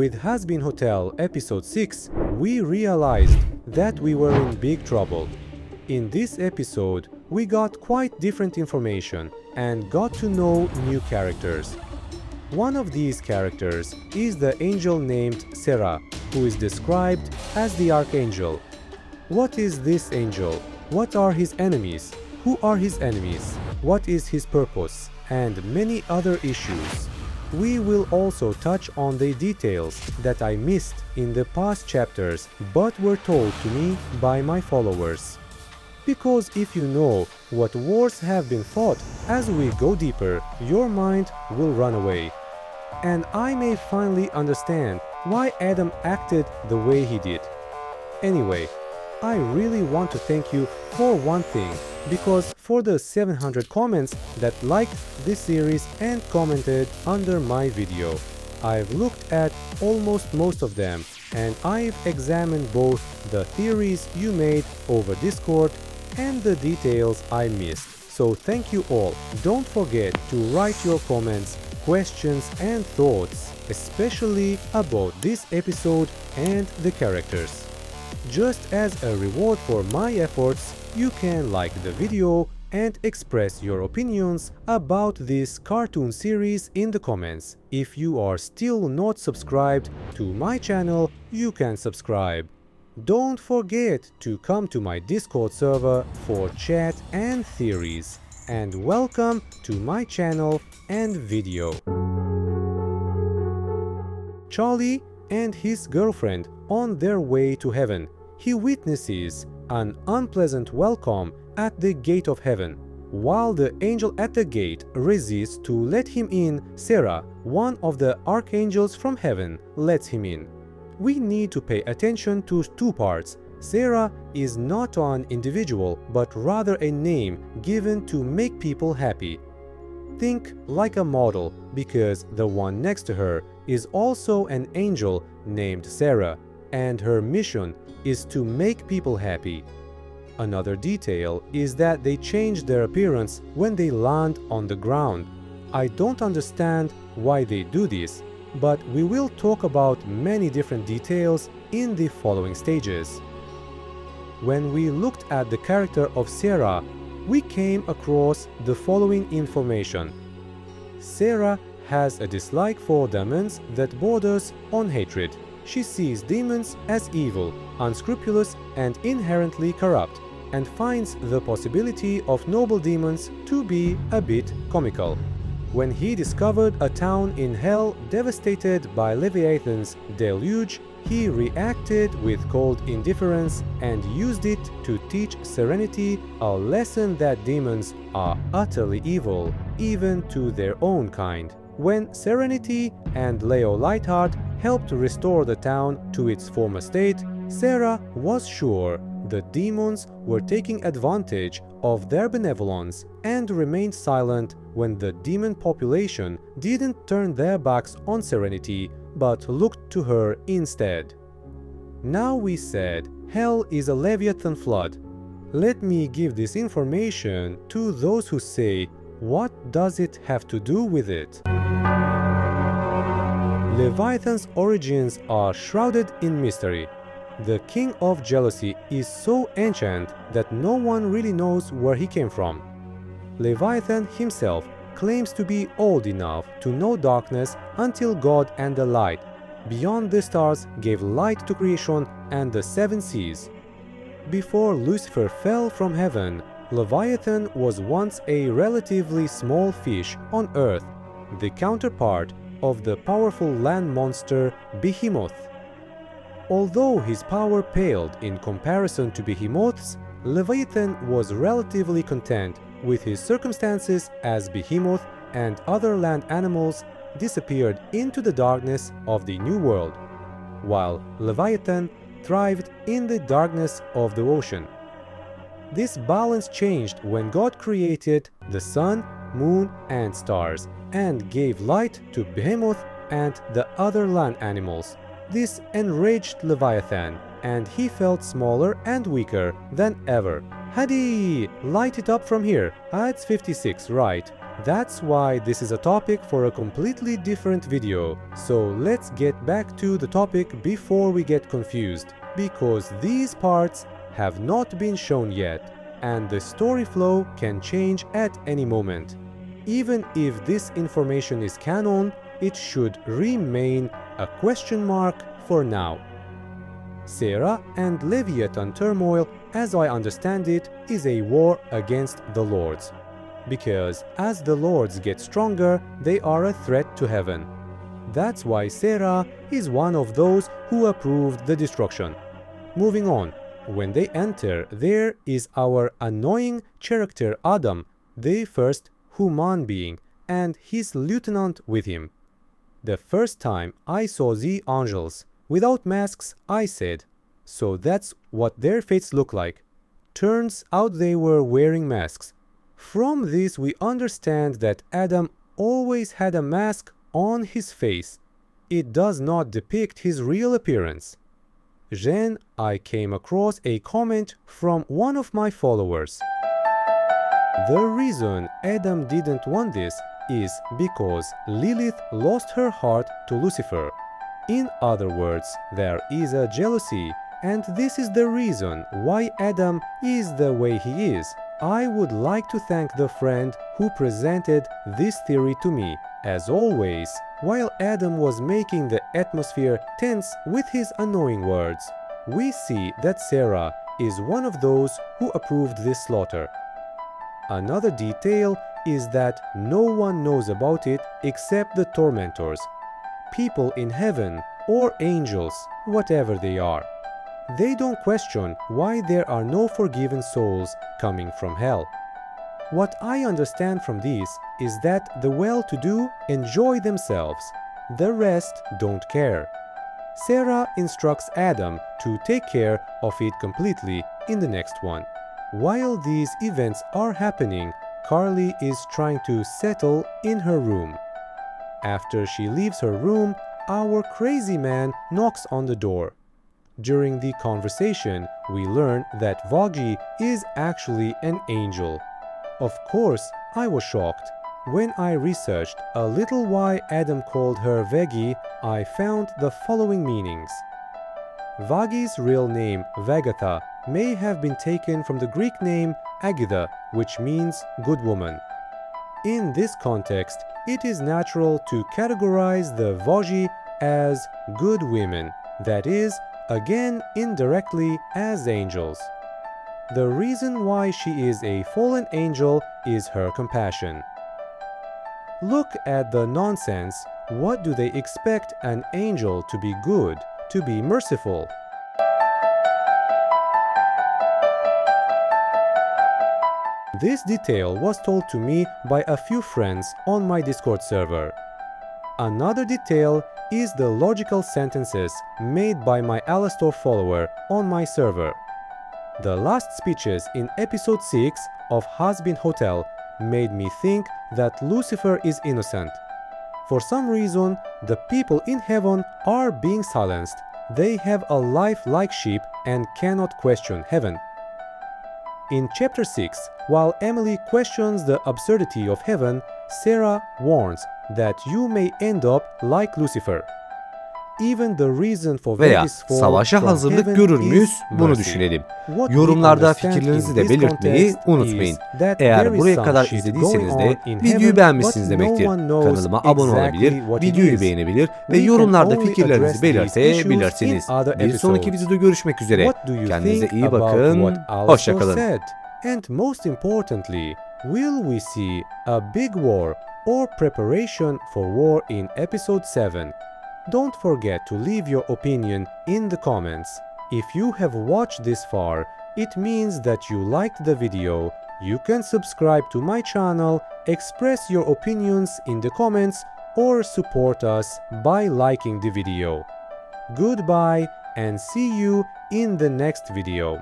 With Hazbin Hotel Episode 6, we realized that we were in big trouble. In this episode, we got quite different information and got to know new characters. One of these characters is the angel named Sera, who is described as the Archangel. What is this angel? What are his enemies? Who are his enemies? What is his purpose? And many other issues. We will also touch on the details that I missed in the past chapters but were told to me by my followers. Because if you know what wars have been fought, as we go deeper, your mind will run away. And I may finally understand why Adam acted the way he did. Anyway, I really want to thank you for one thing, because for the 700 comments that liked this series and commented under my video. I've looked at almost most of them, and I've examined both the theories you made over Discord and the details I missed. So thank you all. Don't forget to write your comments, questions and thoughts, especially about this episode and the characters. Just as a reward for my efforts, you can like the video and express your opinions about this cartoon series in the comments. If you are still not subscribed to my channel, you can subscribe. Don't forget to come to my Discord server for chat and theories. And welcome to my channel and video. Charlie and his girlfriend on their way to heaven. He witnesses an unpleasant welcome at the gate of heaven. While the angel at the gate resists to let him in, Sera, one of the archangels from heaven, lets him in. We need to pay attention to two parts. Sera is not an individual, but rather a name given to make people happy. Think like a model, because the one next to her is also an angel named Sera, and her mission is to make people happy. Another detail is that they change their appearance when they land on the ground. I don't understand why they do this, but we will talk about many different details in the following stages. When we looked at the character of Sera, we came across the following information. Sera has a dislike for demons that borders on hatred. She sees demons as evil, unscrupulous and inherently corrupt, and finds the possibility of noble demons to be a bit comical. When he discovered a town in hell devastated by Leviathan's deluge, he reacted with cold indifference and used it to teach Serenity a lesson that demons are utterly evil, even to their own kind. When Serenity and Leo Lightheart helped restore the town to its former state, Sera was sure the demons were taking advantage of their benevolence and remained silent when the demon population didn't turn their backs on Serenity but looked to her instead. Now we said hell is a Leviathan flood. Let me give this information to those who say, what does it have to do with it? Leviathan's origins are shrouded in mystery. The king of jealousy is so ancient that no one really knows where he came from. Leviathan himself claims to be old enough to know darkness until God and the light, beyond the stars, gave light to creation and the seven seas. Before Lucifer fell from heaven, Leviathan was once a relatively small fish on earth, the counterpart of the powerful land monster Behemoth. Although his power paled in comparison to Behemoth's, Leviathan was relatively content with his circumstances as Behemoth and other land animals disappeared into the darkness of the New World, while Leviathan thrived in the darkness of the ocean. This balance changed when God created the sun, moon and stars and gave light to Behemoth and the other land animals. This enraged Leviathan, and he felt smaller and weaker than ever. Hadi, light it up from here. It's 56, right? That's why this is a topic for a completely different video. So let's get back to the topic before we get confused, because these parts have not been shown yet, and the story flow can change at any moment. Even if this information is canon, it should remain a question mark for now. Sera and Leviathan turmoil, as I understand it, is a war against the lords. Because as the lords get stronger, they are a threat to heaven. That's why Sera is one of those who approved the destruction. Moving on, when they enter, there is our annoying character Adam, the first human being, and his lieutenant with him. The first time I saw the angels without masks, I said, so that's what their faces look like. Turns out they were wearing masks. From this we understand that Adam always had a mask on his face. It does not depict his real appearance. Then I came across a comment from one of my followers. The reason Adam didn't want this is because Lilith lost her heart to Lucifer. In other words, there is a jealousy, and this is the reason why Adam is the way he is. I would like to thank the friend who presented this theory to me. As always, while Adam was making the atmosphere tense with his annoying words, we see that Sera is one of those who approved this slaughter. Another detail is that no one knows about it except the tormentors, people in heaven or angels, whatever they are. They don't question why there are no forgiven souls coming from hell. What I understand from this is that the well-to-do enjoy themselves, the rest don't care. Sera instructs Adam to take care of it completely in the next one. While these events are happening, Carly is trying to settle in her room. After she leaves her room, our crazy man knocks on the door. During the conversation, we learn that Vagi is actually an angel. Of course, I was shocked. When I researched a little why Adam called her Vegi, I found the following meanings. Vagi's real name, Vagatha, may have been taken from the Greek name Agitha, which means good woman. In this context, it is natural to categorize the Vagi as good women, that is, again indirectly as angels. The reason why she is a fallen angel is her compassion. Look at the nonsense. What do they expect an angel to be good, to be merciful? This detail was told to me by a few friends on my Discord server. Another detail is the logical sentences made by my alastor follower on my server. The last speeches in episode 6 of Hazbin Hotel made me think that Lucifer is innocent. For some reason, the people in heaven are being silenced. They have a life like sheep and cannot question heaven. In chapter 6, while Emily questions the absurdity of heaven, Sera warns that you may end up like Lucifer. Even the reason for Veya Vegas fall savaşa from hazırlık heaven görür müyüz? is Bunu mercy. düşünelim. What we Yorumlarda understand fikirlerinizi in de this belirtmeyi context unutmayın. is that Eğer there is buraya some kadar shit izlediyseniz going de on in videoyu heaven, beğenmişsiniz but no demektir. one knows Kanalıma abone olabilir, exactly what it videoyu is. beğenebilir ve We can yorumlarda only fikirlerinizi address these issues belirtebilirsiniz. in other Bir sonraki episodes. videoda görüşmek üzere. What do you Kendinize think iyi about bakın. what alastor Hoşça kalın. said? And most importantly, will we see a big war or preparation for war in episode 7? Don't forget to leave your opinion in the comments. If you have watched this far, it means that you liked the video. You can subscribe to my channel, express your opinions in the comments, or support us by liking the video. Goodbye and see you in the next video.